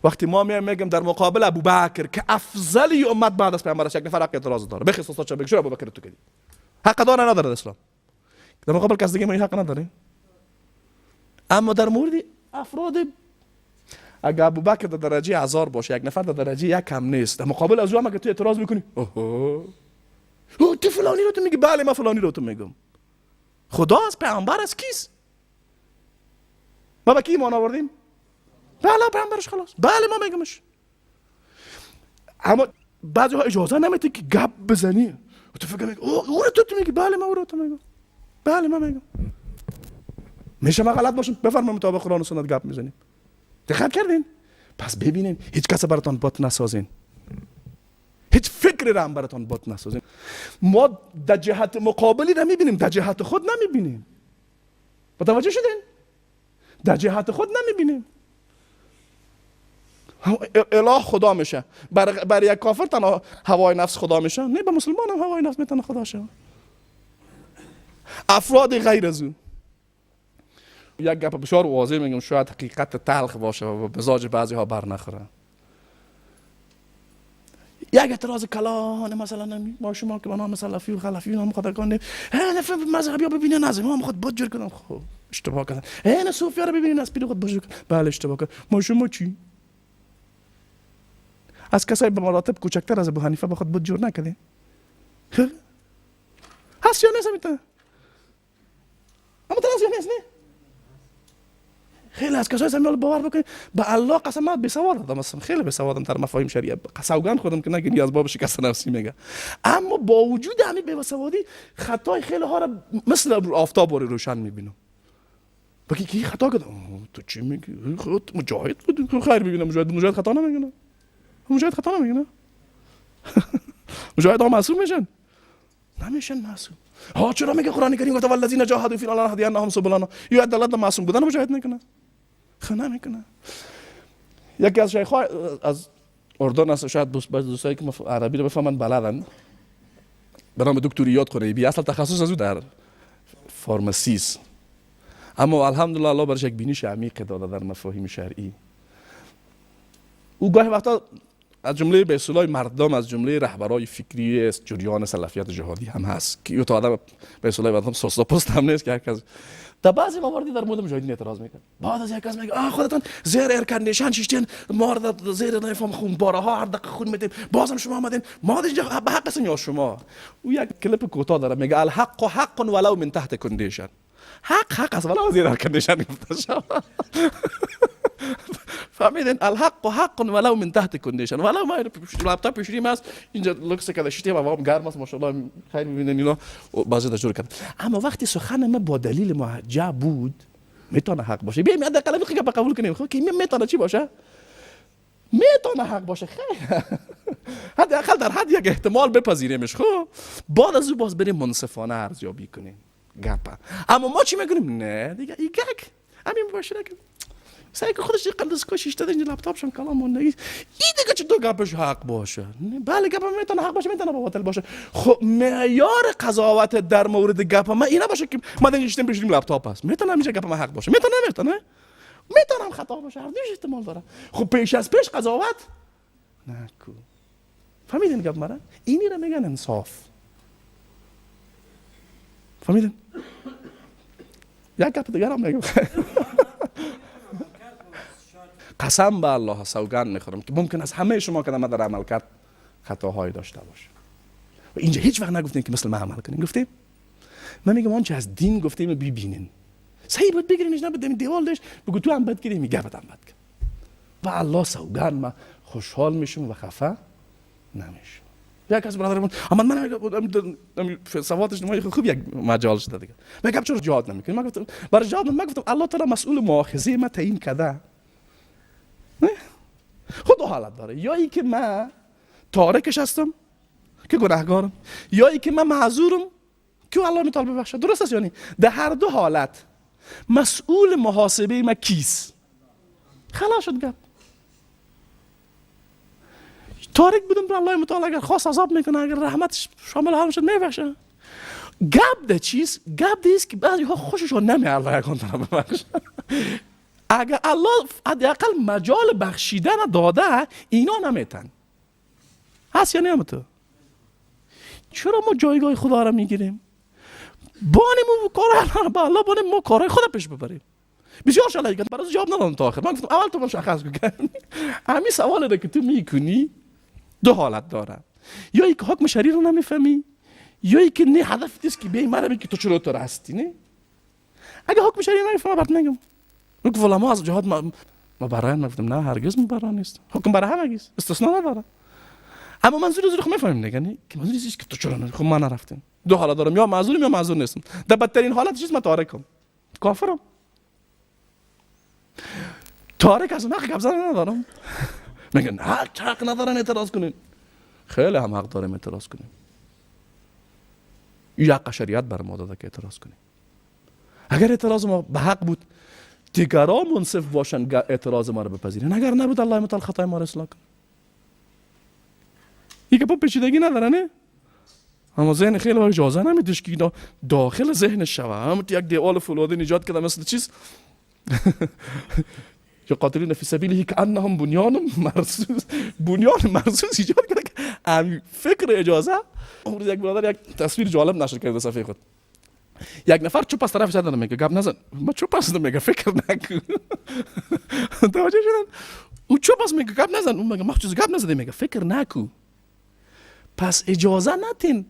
وقتی ما میگم در مقابل ابوبکر که افضلی امت بعد از پیامبر است، یک نفر حق اعتراض داره. بخیس استاد چه بگی ابوبکر تو کردی؟ حق داره نداره اسلام؟ در مقابل کس دیگه ما حق نداریم. اما در مورد افراد اگر ابوبکر در درجه 1000 باشه، یک نفر در درجه 1 هم نیست، در مقابل از او هم اگه تو اعتراض میکنی اوه تو فلانی رو تو میگی؟ بله من فلانی رو تو میگم. خدا از پیامبر از کیست؟ ما به کی ایمان آوردیم؟ بله پیامبرش خلاص. بله ما میگمش. اما بعضی ها اجازه نمیده که گپ بزنی. تو فکر میگی او رو تو میگی؟ بله من او رو تو میگم. بله من میگم. میشه ما غلط باشیم؟ بفرمایید مطابق قرآن و سنت گپ میزنیم. دقت کردین؟ پس ببینین هیچ کس براتون بات نسازین. هیچ فکری را هم براتون بات نسازین. ما در جهت مقابلی را میبینیم، در جهت خود نمیبینیم. متوجه شدین؟ در جهت خود نمیبینیم. اله خدا میشه. برای یک کافر تنها هوای نفس خدا میشه؟ نه، به مسلمان هم هوای نفس میتونه خدا شه. افراد غیر از او. یک گپ بسیار واضح میگم، شاید حقیقت تلخ باشه و مزاج بعضی ها بر نخوره. یک اعتراض کلان مثلا ما شما که به نام سلفی و خلفی نام خداگان نفهم مذهبی ها ببینن از ما میخواد بد جور کنن. خب اشتباه کردن. نه صوفی ها رو ببینین از پیر خود بد جور کنن. بله اشتباه کردن. ما شما چی؟ از کسای به مراتب کوچکتر از ابو حنیفه بخواد بد جور نکنه. هست یا نیست میتونه؟ اما تناسیه نیست نه؟ خیلی از کسای زمین باور بکنید به الله قسم من بی‌سوادم، مثلا خیلی بی‌سوادم در مفاهیم شریعه، سوگند خودم که نگی از باب شکست نفسی میگه. اما با وجود همین بی‌سوادی خطای خیلی ها را مثل آفتاب روشن میبینم. بگی کی خطا کرد؟ تو چی میگی؟ خود مجاهد بود. خیر ببینم مجاهد خطا نمیگه نه. مجاهد خطا نمیگه نه. مجاهد ها معصوم میشن؟ نمیشن معصوم. ها چرا میگه قرآن کریم گفت والذین جاهدوا فینا لنهدینهم سبلنا؟ یا دلالت معصوم بودن مجاهد میکنه؟ خنا میکنه. یکی از شیخ‌ها از اردن است، شاید دوستایی که عربی رو بفهمن بلدن، به نام دکتر یاد قریبی، اصلا تخصص از او در فارمسی است، اما الحمدلله الله برش یک بینش عمیق داده در مفاهیم شرعی. او گاهی وقتا از جمله به اصطلاح مردم، از جمله رهبرای فکری جریان سلفیت جهادی هم هست که او تا آدم به اصطلاح مردم سوستا پست هم نیست که هر کس در بعضی مواردی در مورد مجاهدین اعتراض میکنه. بعد از یک کس میگه خودتون زیر ایر کندیشن شیشتین مارد زیر نفهم خون باره ها هر دقیقه خون میدیم، بازم شما آمدین ما اینجا به حق هستین یا شما؟ او یک کلیپ کوتاه داره میگه الحق حق ولو من تحت کندیشن. حق است ولو زیر ایر کندیشن گفته شما. فهمیدین؟ الحق حق ولو من تحت کندیشن. ولو ما لپتاپ پیشریم است اینجا لوکس کده شیشتیم و گرم است ماشاءالله خیلی میبینین اینا بازی داشور کرد. اما وقتی سخن ما با دلیل موجه بود میتونه حق باشه. بیایم حداقل بخیر که قبول کنیم. خب که میتونه چی باشه؟ میتونه حق باشه. خیر حداقل در حد یک احتمال بپذیریمش. خب بعد از او باز بریم منصفانه ارزیابی کنیم گپا. اما ما چی میکنیم؟ نه دیگه یک همین باشه که سعی که خودش قلدس کوشش داده اینجا لپتاپشم کلام مونده این دیگه چه دو گپش حق باشه. بله گپ میتونه حق باشه، میتونه باطل باشه. خب معیار قضاوت در مورد گپ ما اینا باشه که ما دنیشتیم بشیم لپتاپ است، میتونه اینجا گپ ما حق باشه، میتونه خطا باشه، هر دوش احتمال داره. خب پیش از پیش قضاوت نکو. فهمیدین گپ مرا؟ اینی را میگن انصاف. فهمیدین؟ یک گپ دیگه هم میگم. قسم به الله سوگند میخورم که ممکن است همه شما که در عمل کرد خطاهایی داشته باشه و اینجا هیچ وقت نگفتیم که مثل ما عمل کنیم. گفتیم من میگم آنچه از دین گفتیم رو ببینین، صحیح بود بگیرینش، نبود دیوال داشت بگو تو هم بد کردی، میگه بد هم بد کرد و الله سوگند ما خوشحال میشم و خفه نمیشم. یک کس برادرمون اما من میگم سواد اجتماعی خوب یک مجال شده دیگه میگم چرا جهاد نمیکنی؟ من گفتم برای جهاد من گفتم الله تعالی مسئول مؤاخذه ما تعیین کرده. خود دو حالت داره، یا ای که من تارکش هستم که گناهگارم، یا ای که من معذورم که الله میتونه ببخشه. درست است یا نه؟ در هر دو حالت مسئول محاسبه ما کیست؟ خلاص شد گپ. تارک بودم بر الله متعال، اگر خواست عذاب میکنه، اگر رحمتش شامل حال شد میبخشه. گپ ده چیست؟ گپ ده است که بعضی ها خوششون نمیاد الله یکان طرف ببخشه. اگر الله حداقل مجال بخشیدن داده اینا نمیتن. هست یا نه؟ تو چرا ما جایگاه خدا را میگیریم؟ بانیم کار با الله بانیم ما کارهای خود پیش ببریم. بسیار شلایی کردم برای جواب ندادم تا آخر. من گفتم اول تو مشخص کن. همین سوالی که تو میکنی دو حالت داره، یا یک حکم شرعی رو نمیفهمی، یا ای که نه هدف نیست که بیای مرا که تو چرا تو هستی. نه اگه حکم شریعه نمیفهمم برات نگم. اون که علما از جهاد ما برای نگفتم، نه هرگز ما برای نیست، حکم برای همه است، استثنا نداره. اما منظور از رو میفهمیم دیگه، نه که منظور است که تو چرا خب ما نرفتیم. دو حالت دارم، یا معذورم یا معذور نیستم. در بدترین حالت چیز من تارکم، کافرم. تارک از اون حق قبضه ندارم. میگن حق ندارن اعتراض کنین. خیلی هم حق داریم اعتراض کنیم. این حق شریعت بر ما داده که اعتراض کنیم. اگر اعتراض ما به حق بود دیگران منصف باشن اعتراض ما رو بپذیرن، اگر نبود الله متعال خطای ما رو اصلاح کنه. این که با پیچیدگی نداره، نه؟ اما ذهن خیلی اجازه نمیدهش که داخل ذهن شوه. هم یک دیوال فولادی ایجاد کرده مثل چیز یقاتلون فی سبیله کانهم بنیان مرصوص. بنیان مرصوص ایجاد کرده که فکر اجازه. امروز یک برادر یک تصویر جالب نشر کرده صفحه خود. یک نفر چوب از طرفش دادن، میگه گپ نزن. ما چوب از میگه فکر نکن. توجه شدن؟ او چوب از میگه گپ نزن، اون میگه ما چیز گپ نزدیم، میگه فکر نکو. پس اجازه ندین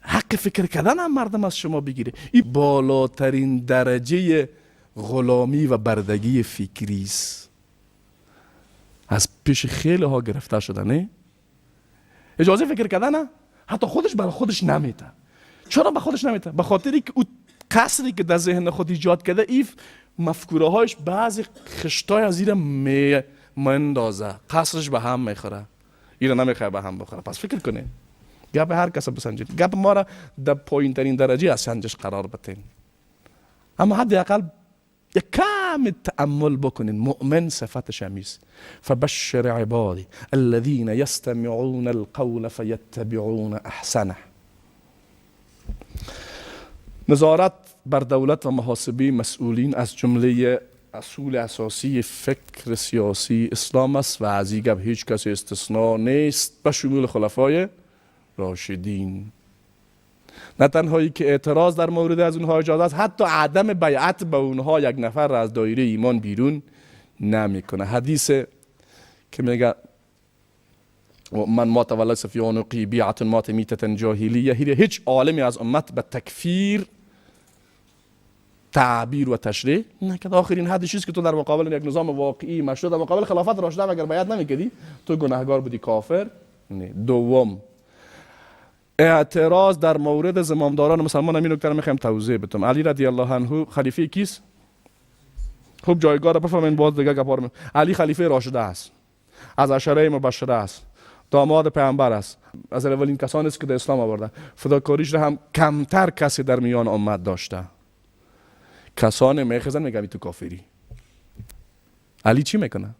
حق فکر کردن هم مردم از شما بگیره. این بالاترین درجه غلامی و بردگی فکری است. از پیش خیلی ها گرفته شده، نه؟ اجازه فکر کردن حتی خودش برای خودش نمیده. چرا به خودش نمیده؟ به خاطری که او قصری که در ذهن خود ایجاد کرده، ایف مفکوره هایش بعضی خشتای از ایره میندازه، قصرش به هم میخوره، ایره نمیخواه به هم بخوره. پس فکر کنه، گپ هر کس بسنجید، گپ ما را در پایین ترین درجه از سنجش قرار بدین. اما حداقل یک کم تأمل بکنین. مؤمن صفتش همیست. فبشر عبادی الذین یستمعون القول فیتبعون احسنه. نظارت بر دولت و محاسبه مسئولین از جمله اصول اساسی فکر سیاسی اسلام است و از این گپ هیچ کسی استثناء نیست به شمول خلفای راشدین. نه تنهایی که اعتراض در مورد از اونها اجازه است، حتی عدم بیعت به اونها یک نفر را از دایره ایمان بیرون نمیکنه. حدیث که میگه من مات وليس في عنقه بیعة مات میتة جاهلیه، هیچ عالمی از امت به تکفیر تعبیر و تشریح نکرد. آخرین حد چیزی که تو در مقابل یک نظام واقعی مشروع در مقابل خلافت راشده اگر بیعت نمیکردی تو گناهگار بودی، کافر. نه. دوم، اعتراض در مورد زمامداران مسلمان. همین نکته رو میخوایم توضیح بدم. علی رضی الله عنه خلیفه کیست؟ خوب جایگاه را بفهمین. باز دیگه گپار. علی خلیفه راشده است، از عشره مبشره است، داماد پیامبر است، از اولین کسانی است که در اسلام آورده. فداکاریش را هم کمتر کسی در میان امت داشته. کسانی میخزن میگن تو کافری. علی چی میکنه؟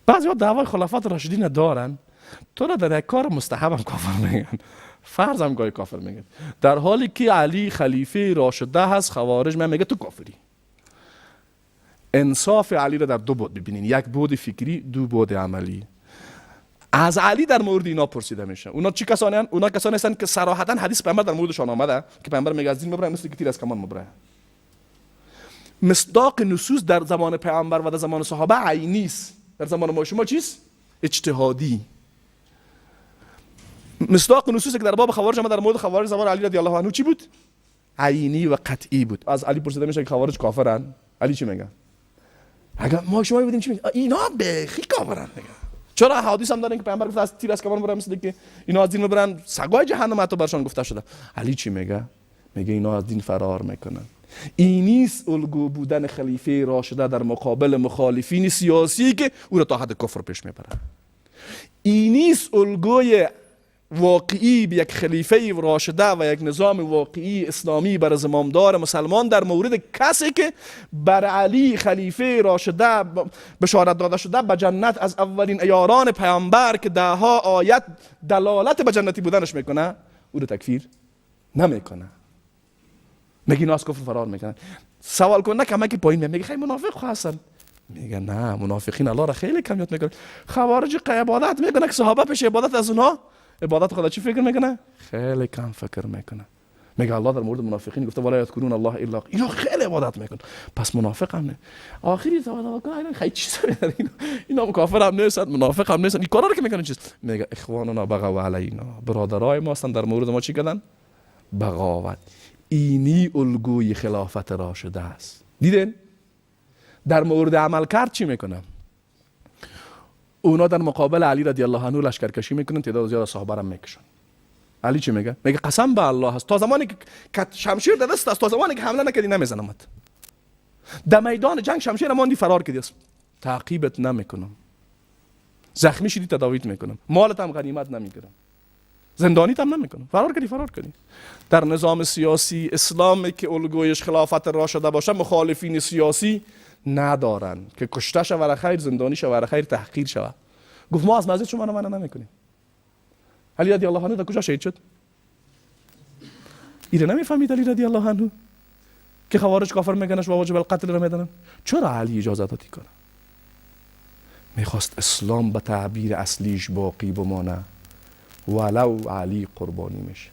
بعضی‌ها دعوای خلافت راشدین دارن، تو را در یک کار مستحب هم کافر میگن، فرض هم گاهی کافر میگن، در حالی که علی خلیفه راشده هست خوارج میگه تو کافری. انصاف علی را در دو بود ببینین، یک بود فکری، دو بود عملی. از علی در مورد اینا پرسیده میشه. اونا چی کسانی هستند؟ اونا کسانی هستند که صراحتا حدیث پیامبر در موردشان آمده که پیامبر میگه از دین مبره مثل که تیر از کمان مبره. مصداق نصوص در زمان پیامبر و در زمان صحابه عینی است، در زمان ما شما چیست؟ اجتهادی. مصداق نصوصی که در باب خوارج ما در مورد خوارج زمان علی رضی الله عنه چی بود؟ عینی و قطعی بود. از علی پرسیده میشه که خوارج کافرن، علی چی میگه؟ اگر ما شما ببینیم چی میگه؟ اینا به خی کافرن میگه. چرا حدیث هم دارن که پیامبر گفته از تیر از کمان برن مثل که اینا از دین میبرن، سگای جهنم حتی برشان گفته شده. علی چی میگه؟ میگه اینا از دین فرار میکنن. این نیست الگو بودن خلیفه راشده در مقابل مخالفین سیاسی که او را تا حد کفر پیش میبره. این نیست الگوی واقعی به یک خلیفه راشده و یک نظام واقعی اسلامی بر زمامدار مسلمان در مورد کسی که بر علی خلیفه راشده بشارت داده شده به جنت از اولین یاران پیامبر که ده ها آیت دلالت به جنتی بودنش میکنه، او رو تکفیر نمیکنه. میگه اینا از کفر فرار میکنن. سوال کن نکنه که پایین میگه خیلی منافق هستن. میگه نه، منافقین الله را خیلی کمیت میکنن. خوارج عبادت میکنه که صحابه پیش عبادت از اونها عبادت خدا چی فکر میکنه؟ خیلی کم فکر میکنه. میگه الله در مورد منافقین گفته ولا یذکرون الله الا، اینا خیلی عبادت میکن، پس منافق هم نه. آخری تو خیلی چیزا اینا کافر هم نیستن، منافق هم نیستن، این کارا رو که میکنن چیز. میگه اخواننا بغوا علینا، برادرای ما هستن در مورد ما چی کردن؟ بغاوت. اینی الگوی خلافت راشده است. دیدین؟ در مورد عمل کرد چی میکنن؟ اونا در مقابل علی رضی الله عنه لشکرکشی میکنن، تعداد زیاد صحابه را میکشن. علی چی میگه؟ میگه قسم به الله هست تا زمانی که شمشیر در دست است، تا زمانی که حمله نکردی نمیزنمت. در میدان جنگ شمشیر ماندی فرار کردی، تعقیبت نمیکنم، زخمی شدی تداویت میکنم، مالت هم غنیمت نمیگیرم، زندانیت هم نمیکنم. فرار کردی. در نظام سیاسی اسلامی که الگویش خلافت راشده باشه مخالفین سیاسی ندارن که کشته شود خیر، زندانی شود خیر، تحقیر شود. گفت ما از مسجد شما رو منع نمیکنیم. علی رضی الله عنه در کجا شهید شد؟ ایره نمیفهمید علی رضی الله عنه که خوارج کافر میگنش و واجب القتل را میدنن؟ چرا علی اجازه دادی کنه؟ میخواست اسلام به تعبیر اصلیش باقی بمانه، ولو علی قربانی میشه.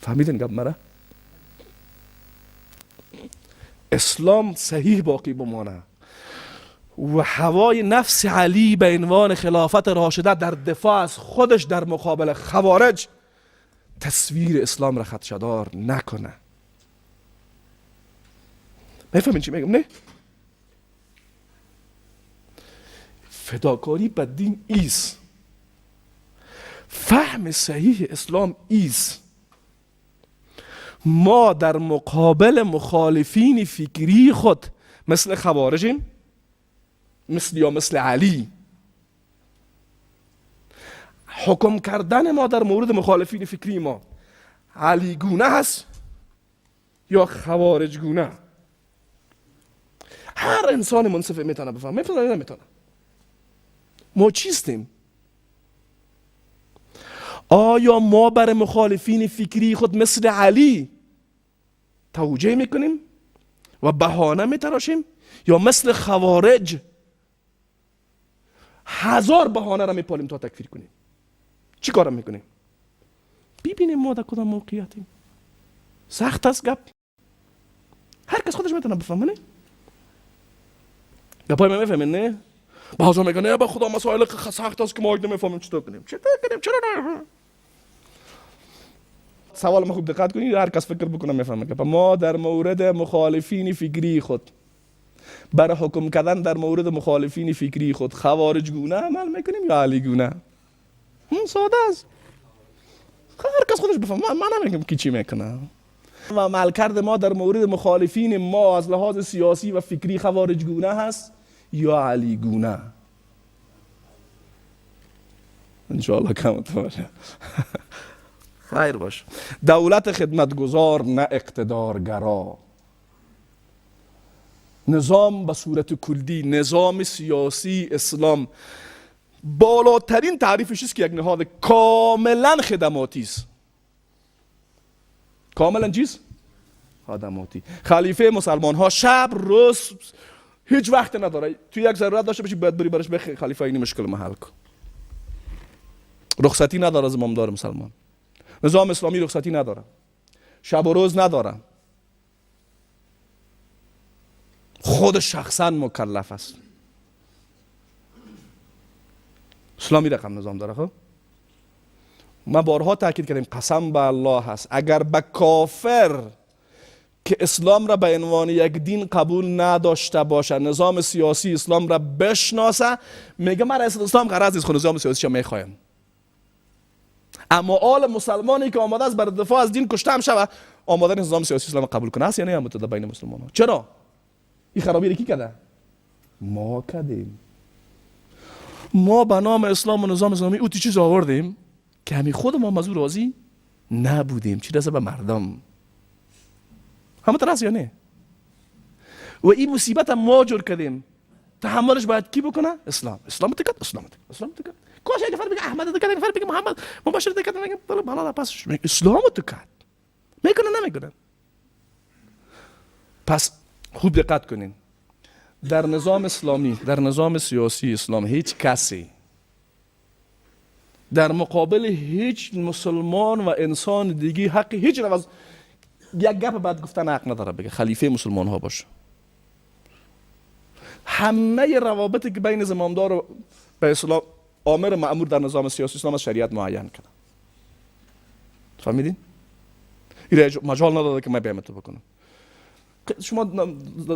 فهمیدین گپ مرا؟ اسلام صحیح باقی بمانه و هوای نفس علی به عنوان خلافت راشده در دفاع از خودش در مقابل خوارج تصویر اسلام را خدشه‌دار نکنه. میفهمین چی میگم؟ نه؟ فداکاری به دین ایست، فهم صحیح اسلام ایست. ما در مقابل مخالفین فکری خود مثل خوارجیم، مثل علی. حکم کردن ما در مورد مخالفین فکری ما علی گونه هست یا خوارج گونه؟ هر انسان منصف میتونه بفهم، نمیتونه. ما چیستیم؟ آیا ما بر مخالفین فکری خود مثل علی توجیه میکنیم و بهانه میتراشیم، یا مثل خوارج 1000 بهانه را میپالیم تا تکفیر کنیم؟ چی کارم میکنیم؟ ببینیم ما در کدام موقعیتیم. سخت است گپ، هر کس خودش میتونه بفهمه. نه گپای ما میفهمین؟ نه بعضا میگن نه با خدا مسائل سخت است که ما نمیفهمیم چطور کنیم. چرا نه؟ سوال ما خوب دقت کنید، هر کس فکر بکنه میفهمه که ما در مورد مخالفین فکری خود برای حکم کردن در مورد مخالفین فکری خود خوارج گونه عمل میکنیم یا علی گونه؟ ساده است، هر کس خودش بفهمه. من نمیگم کی چی میکنه. و عمل کرده ما در مورد مخالفین ما از لحاظ سیاسی و فکری خوارج گونه هست یا علی گونه؟ انشاءالله کمت باشه. خیر باش. دولت خدمتگزار نه اقتدارگرا. نظام به صورت کلی، نظام سیاسی اسلام بالاترین تعریفش است که یک نهاد کاملا خدماتی است. کاملا چیز؟ خدماتی. خلیفه مسلمان ها شب روز هیچ وقت نداره. تو یک ضرورت داشته باشی باید بری برش بخی خلیفه اینی مشکل محل کن. رخصتی نداره از امامدار مسلمان. نظام اسلامی رخصتی نداره، شب و روز نداره، خود شخصا مکلف است. اسلامی رقم نظام داره. خب ما بارها تاکید کردیم قسم به الله هست اگر به کافر که اسلام را به عنوان یک دین قبول نداشته باشه نظام سیاسی اسلام را بشناسه، میگه من اسلام غرض نیست، خود نظام سیاسی را میخوایم. اما آل مسلمانی که آماده است برای دفاع از دین کشته هم شود، آماده نظام سیاسی اسلام قبول کنه است یا نه؟ متدا بین مسلمان ها. چرا؟ این خرابی را کی کرده؟ ما کردیم. ما به نام اسلام و نظام اسلامی اوتی چیز آوردیم که همین خود ما مزور راضی نبودیم، چی رسه به مردم. همه ترس یا نه؟ و این مصیبت هم ما جور کردیم. تحملش باید کی بکنه؟ اسلام. اسلام تکت، اسلام تکت، اسلام تکت. کوش یک نفر بگه احمد تکت، یک نفر بگه محمد، مباشر تکت، میگه بالا پس اسلام تکت. میکنه نمیکنه. پس خوب دقت کنین. در نظام اسلامی، در نظام سیاسی اسلام هیچ کسی در مقابل هیچ مسلمان و انسان دیگه حقی هیچ نواز یک گپ بعد گفتن حق نداره بگه خلیفه مسلمان ها باشه. همه روابطی که بین زمامدار و به اسلام آمر مأمور در نظام سیاسی اسلام از شریعت معین کرده. فهمیدین؟ این مجال نداده که من بیام تو بکنم. شما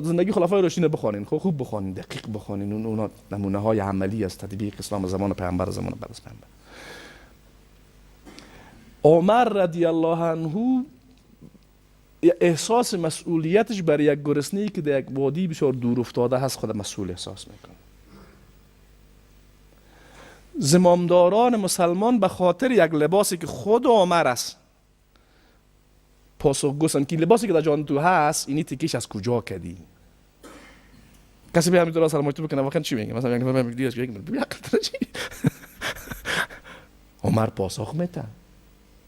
زندگی خلفای راشدین بخونین، خوب بخونین، دقیق بخونین، اونا نمونه های عملی از تطبیق اسلام زمان پیامبر زمان بعد از پیامبر. عمر رضی الله عنه احساس مسئولیتش برای یک گرسنه‌ای که در یک وادی بسیار دور افتاده هست خود مسئول احساس میکنه. زمامداران مسلمان به خاطر یک لباسی که خود عمر است پاسخگو هستند که لباسی که در جان تو هست اینی تکیش از کجا کردی؟ کسی به همین سلام علیکم بکنه واقعا چی میگه؟ مثلا عمر پاسخ میده.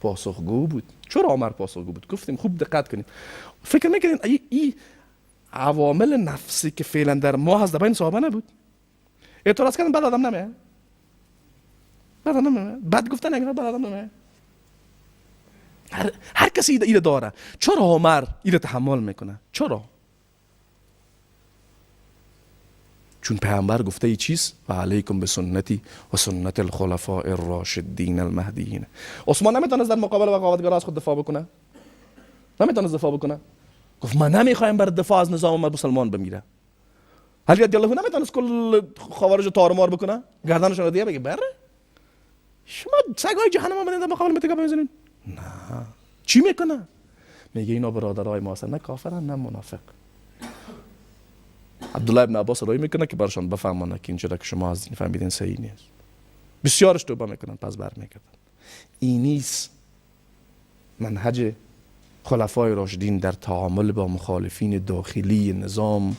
پاسخگو بود. چرا عمر پاسخگو بود؟ گفتیم خوب دقت کنید. فکر میکنین این عوامل نفسی که فعلا در ما هست در بین صحابه نبود؟ اعتراض کردن بعد آدم نمیه؟ بعد گفتن اگر بعد آدم نمیه؟ هر کسی ایده داره. چرا عمر ایده تحمل میکنه؟ چرا؟ چون پیامبر گفته ای چیز و علیکم به سنتی و سنت الخلفاء الراشدین المهدیین. عثمان نمیتونست در مقابل بغاوتگرا از خود دفاع بکنه؟ نمیتونست دفاع بکنه؟ گفت من نمیخوایم بر دفاع از نظام مسلمان بمیره. علی رضی الله عنه نمیتونست کل خوارج تارمار بکنه؟ گردنشون رو دیگه بگه بره؟ شما سگای جهنم آمدین در مقابل متکا بزنین؟ نه. چی میکنه؟ میگه اینا برادرای ما هستن، نه کافرن نه منافق. عبدالله ابن عباس رای میکنه که برشان بفهمانه که این چرا که شما از این فهمیدین صحیح نیست. بسیارش توبه میکنن پس برمیگردن. این نیست منهج خلفای راشدین در تعامل با مخالفین داخلی نظام.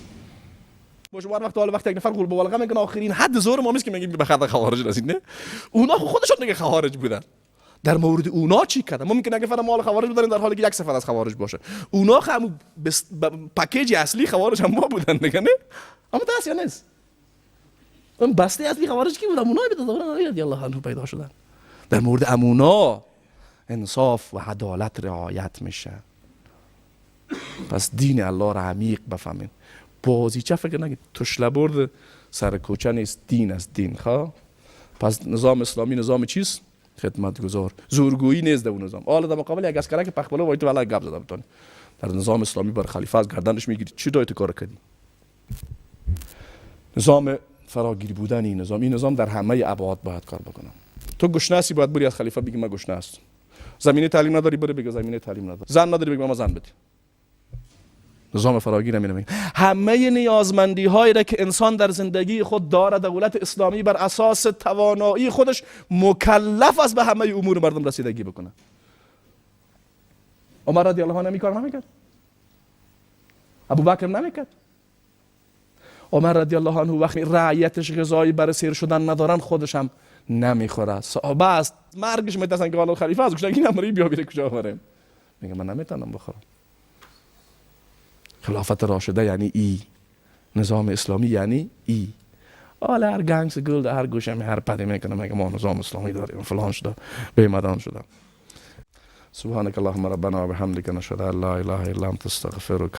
با شما وقتی یک نفر قول مبالغه میکنه آخرین حد زور ما میست که میگیم به خط خوارج رسید. نه اونا خودشون دیگه خوارج بودن. در مورد اونا چی کردن؟ ممکنه اگه فردا مال خوارج بودن در حالی که یک صفر از خوارج باشه. اونا هم پکیج اصلی خوارج هم ما بودن دیگه. نه اما دست یا نیست. اون بسته اصلی خوارج کی بودن؟ اونایی بودن رضی الله عنه پیدا شدن. در مورد امونا انصاف و عدالت رعایت میشه. پس دین الله را عمیق بفهمین. بازی چه فکر نگید تشله برد سر کوچه نیست، دین است دین. خواه پس نظام اسلامی نظام چیست؟ خدمتگزار. زورگویی نیست در اون نظام. حالا در مقابل یک اسکرک پخبلو وای تو والا گپ زدم تون. در نظام اسلامی بر خلیفه از گردنش میگیری چی دای تو کار کردی؟ نظام فراگیر بودن این نظام در همه ابعاد باید کار بکنم. تو گشنه‌ای باید بری از خلیفه بگی من گشنه هستم. زمینه تعلیم نداری بره بگه زمینه تعلیم نداری. زن نداری بگه ما زن بدی. نظام فراگیر نمی‌نه. همه نیازمندی هایی را که انسان در زندگی خود داره دولت اسلامی بر اساس توانایی خودش مکلف است به همه امور مردم رسیدگی بکنه. عمر رضی الله عنه کار نمیکرد. ابوبکر نمیکرد. عمر رضی الله عنه وقتی رعیتش غذایی برای سیر شدن ندارن خودش هم نمیخوره. صحابه است مرگش میترسن که حالا خلیفه از گوشه این امری بیا بیره کجا بریم. میگه من نمیتونم بخورم. خلافت راشده یعنی ای. نظام اسلامی یعنی ای. حالا هر گنگس گل در هر گوشه هر پدی میکنه میگه ما نظام اسلامی داریم فلان شده بیمدان شده. سبحانك اللهم ربنا وبحمدك نشهد ان لا اله الا انت استغفرك